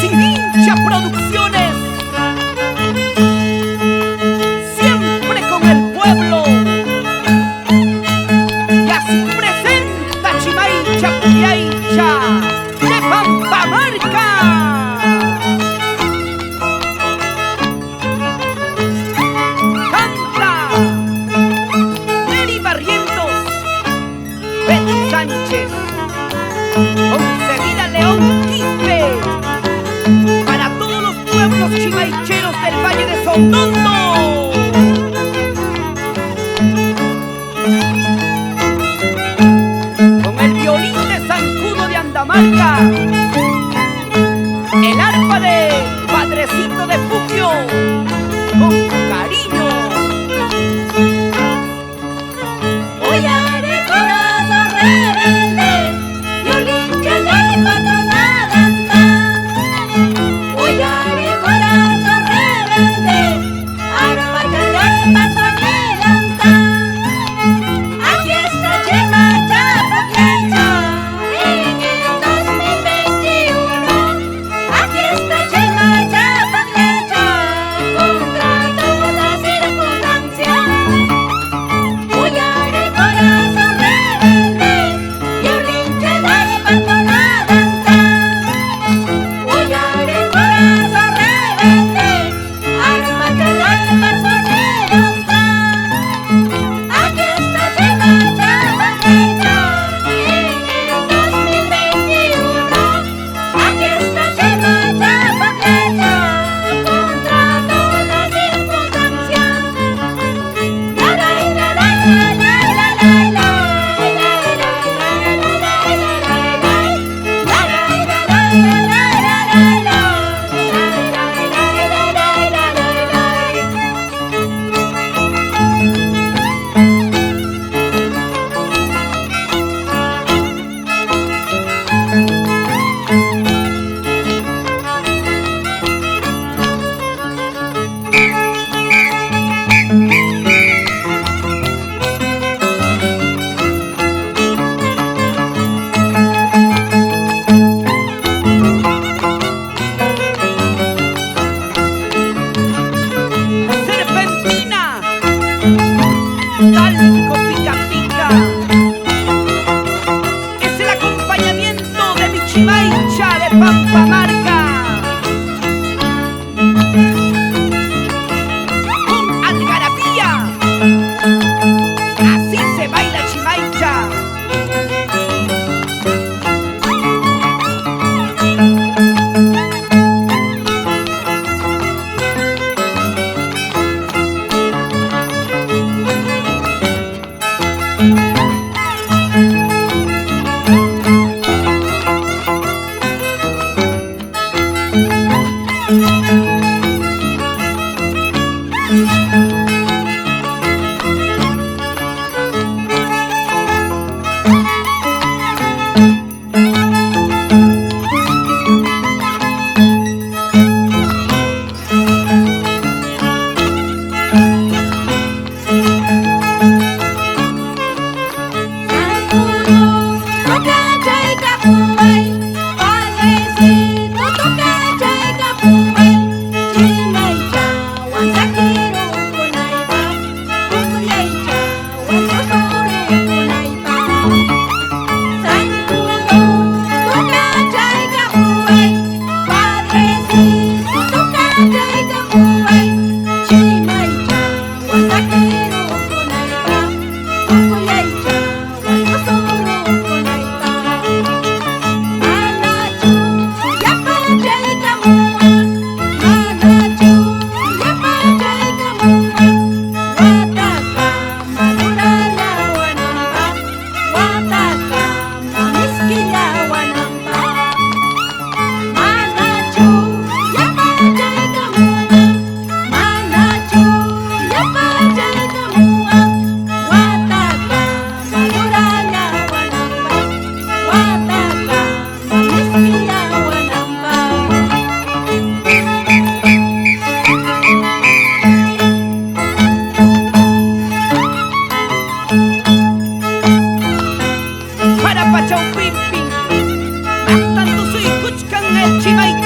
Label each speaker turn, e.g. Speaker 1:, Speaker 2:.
Speaker 1: Sirincha Producciones, siempre con el pueblo. Y así presenta Chimaicha Puyaicha de Pampamarca. Canta Neri Barrientos, Betty Sánchez, Conseguida León Quispe, para todos los pueblos chimaicheros del Valle de Sondondo. Con el violín de Zancudo de Andamarca, el arpa de Padrecito de Puquio, con cariño.
Speaker 2: Ollare corazón rebelde, violín que de patronada anda. Ollare corazón rebelde, arpa que de patronada anda. Aquí está Chimaicha Puyaicha en el 2021. Aquí está Chimaicha Puyaicha con
Speaker 1: pueblos chimaicheros